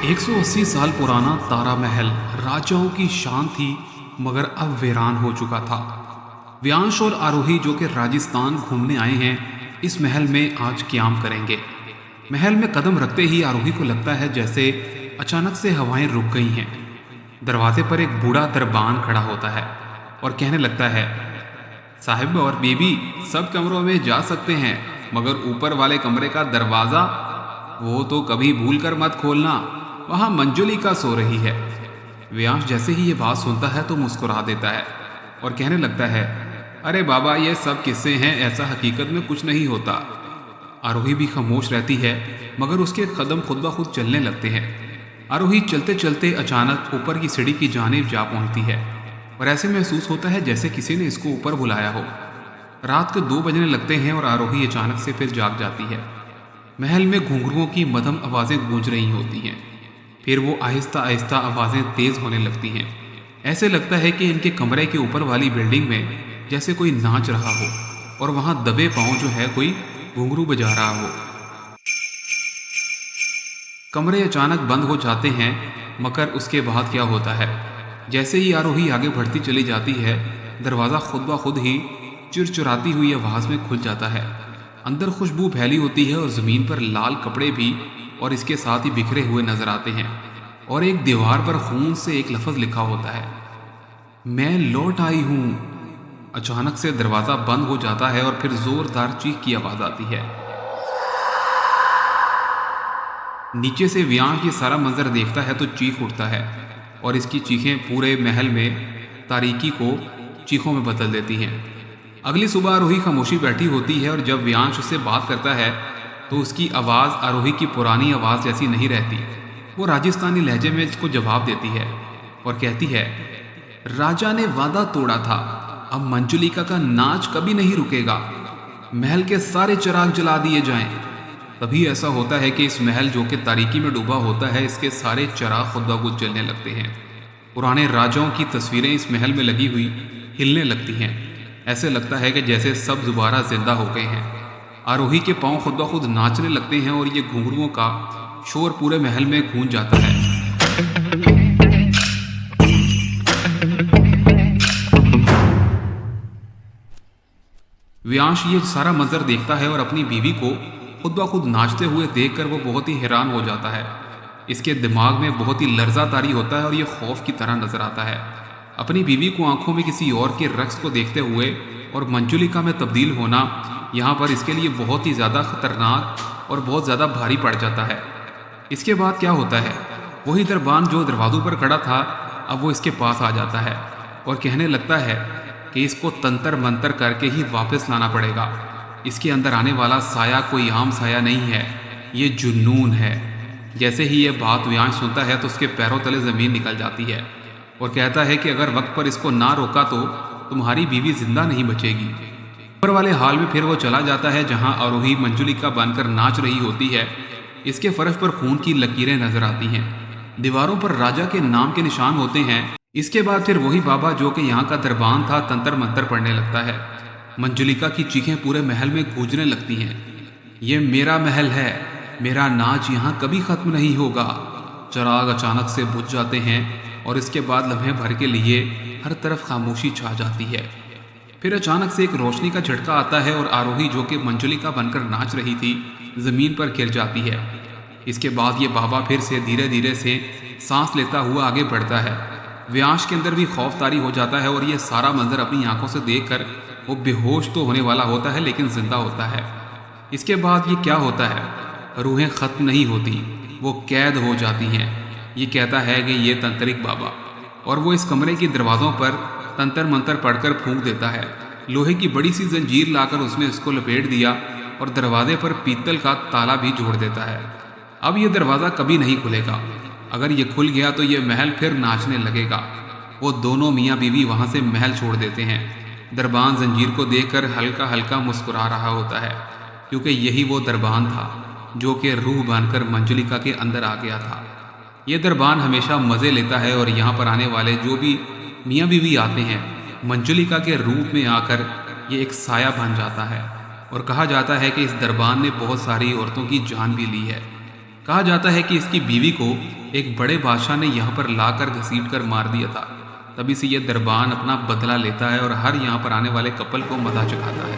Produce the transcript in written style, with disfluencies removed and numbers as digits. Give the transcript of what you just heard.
180 साल पुराना तारा महल राजाओं की शान थी, मगर अब वीरान हो चुका था। व्यांश और आरोही जो कि राजस्थान घूमने आए हैं, इस महल में आज क्याम करेंगे। महल में कदम रखते ही आरोही को लगता है जैसे अचानक से हवाएं रुक गई हैं। दरवाजे पर एक बूढ़ा दरबान खड़ा होता है और कहने लगता है, साहिब और बीबी सब कमरों में जा सकते हैं, मगर ऊपर वाले कमरे का दरवाज़ा वो तो कभी भूल कर मत खोलना, वहाँ मंजुलिका सो रही है। व्यांश जैसे ही ये बात सुनता है तो मुस्कुरा देता है और कहने लगता है, अरे बाबा ये सब किस्से हैं, ऐसा हकीकत में कुछ नहीं होता। आरोही भी खामोश रहती है, मगर उसके कदम खुद ब खुद चलने लगते हैं। आरोही चलते चलते अचानक ऊपर की सीढ़ी की जानिब जा पहुंचती है और ऐसे महसूस होता है जैसे किसी ने इसको ऊपर बुलाया हो। रात के 2 बजने लगते हैं और आरोही अचानक से फिर जाग जाती है। महल में घुंघरुओं की मधम आवाज़ें गूंज रही होती हैं। फिर वो आहिस्ता आहिस्ता आवाज़ें तेज़ होने लगती हैं। ऐसे लगता है कि इनके कमरे के ऊपर वाली बिल्डिंग में जैसे कोई नाच रहा हो और वहाँ दबे पाँव जो है कोई घुंघरू बजा रहा हो। कमरे अचानक बंद हो जाते हैं, मगर उसके बाद क्या होता है, जैसे ही आरोही आगे बढ़ती चली जाती है, दरवाज़ा खुद ब खुद ही चिरचिराती हुई आवाज़ में खुल जाता है। अंदर खुशबू फैली होती है और ज़मीन पर लाल कपड़े भी और इसके साथ ही बिखरे हुए नजर आते हैं और एक दीवार पर खून से एक लफ्ज़ लिखा होता है, मैं लौट आई हूँ। अचानक से दरवाज़ा बंद हो जाता है और फिर ज़ोरदार चीख की आवाज़ आती है। नीचे से व्यांश ये सारा मंजर देखता है तो चीख उठता है और इसकी चीखें पूरे महल में तारीकी को चीखों में बदल देती हैं। अगली सुबह आरोही खामोशी बैठी होती है और जब व्यांश उससे बात करता है तो उसकी आवाज़ आरोही की पुरानी आवाज़ जैसी नहीं रहती। वो राजस्थानी लहजे में इसको जवाब देती है और कहती है, राजा ने वादा तोड़ा था, अब मंजुलिका का नाच कभी नहीं रुकेगा। महल के सारे चिराग जला दिए जाएं। तभी ऐसा होता है कि इस महल जो कि तारीकी में डूबा होता है, इसके सारे चिराग खुद ब खुद जलने लगते हैं। पुराने राजाओं की तस्वीरें इस महल में लगी हुई हिलने लगती हैं। ऐसे लगता है कि जैसे सब दोबारा जिंदा हो गए हैं। आरोही के पांव खुद ब खुद नाचने लगते हैं और ये घुंघरुओं का शोर पूरे महल में गूंज जाता है। व्यांश ये सारा मंजर देखता है और अपनी बीवी को खुद ब खुद नाचते हुए देखकर वो बहुत ही हैरान हो जाता है। इसके दिमाग में बहुत ही लर्जा तारी होता है और ये खौफ की तरह नजर आता है। अपनी बीवी को आंखों में किसी और के रक्स को देखते हुए और मंजुलिका में तब्दील होना यहाँ पर इसके लिए बहुत ही ज़्यादा खतरनाक और बहुत ज़्यादा भारी पड़ जाता है। इसके बाद क्या होता है, वही दरबान जो दरवाज़ों पर खड़ा था अब वो इसके पास आ जाता है और कहने लगता है कि इसको तंत्र मंत्र करके ही वापस लाना पड़ेगा। इसके अंदर आने वाला साया कोई आम साया नहीं है, ये जुनून है। जैसे ही ये बात व्यांश सुनता है तो उसके पैरों तले ज़मीन निकल जाती है और कहता है कि अगर वक्त पर इसको ना रोका तो तुम्हारी बीवी जिंदा नहीं बचेगी। ऊपर वाले हाल में फिर वो चला जाता है जहां आरोही मंजुलिका बनकर नाच रही होती है। इसके फर्श पर खून की लकीरें नजर आती हैं। दीवारों पर राजा के नाम के निशान होते हैं। इसके बाद फिर वही बाबा जो कि यहाँ का दरबान था तंत्र मंत्र पढ़ने लगता है। मंजुलिका की चीखें पूरे महल में गूंजने लगती हैं, ये मेरा महल है, मेरा नाच यहाँ कभी खत्म नहीं होगा। चिराग अचानक से बुझ जाते हैं और इसके बाद लम्हे भर के लिए हर तरफ खामोशी छा जाती है। फिर अचानक से एक रोशनी का झटका आता है और आरोही जो कि मंजुलिका बनकर नाच रही थी ज़मीन पर गिर जाती है। इसके बाद ये बाबा फिर से धीरे धीरे से सांस लेता हुआ आगे बढ़ता है। व्यांश के अंदर भी खौफ तारी हो जाता है और ये सारा मंजर अपनी आंखों से देखकर वो बेहोश तो होने वाला होता है लेकिन जिंदा होता है। इसके बाद ये क्या होता है, रूहें ख़त्म नहीं होती, वो कैद हो जाती हैं। ये कहता है कि ये तंत्रिक बाबा, और वो इस कमरे के दरवाज़ों पर तंत्र मंत्र पढ़कर फूंक देता है। लोहे की बड़ी सी जंजीर लाकर उसने इसको लपेट दिया और दरवाजे पर पीतल का ताला भी जोड़ देता है। अब ये दरवाज़ा कभी नहीं खुलेगा। अगर ये खुल गया तो ये महल फिर नाचने लगेगा। वो दोनों मियाँ बीवी वहाँ से महल छोड़ देते हैं। दरबान जंजीर को देखकर हल्का हल्का मुस्कुरा रहा होता है, क्योंकि यही वो दरबान था जो कि रूह बनकर मंजुलिका के अंदर आ गया था। ये दरबान हमेशा मज़े लेता है और यहाँ पर आने वाले जो भी मियाँ बीवी आते हैं मंजुलिका के रूप में आकर ये एक साया बन जाता है। और कहा जाता है कि इस दरबान ने बहुत सारी औरतों की जान भी ली है। कहा जाता है कि इसकी बीवी को एक बड़े बादशाह ने यहाँ पर लाकर घसीट कर मार दिया था। तभी से यह दरबान अपना बदला लेता है और हर यहाँ पर आने वाले कपल को मदा चखाता है।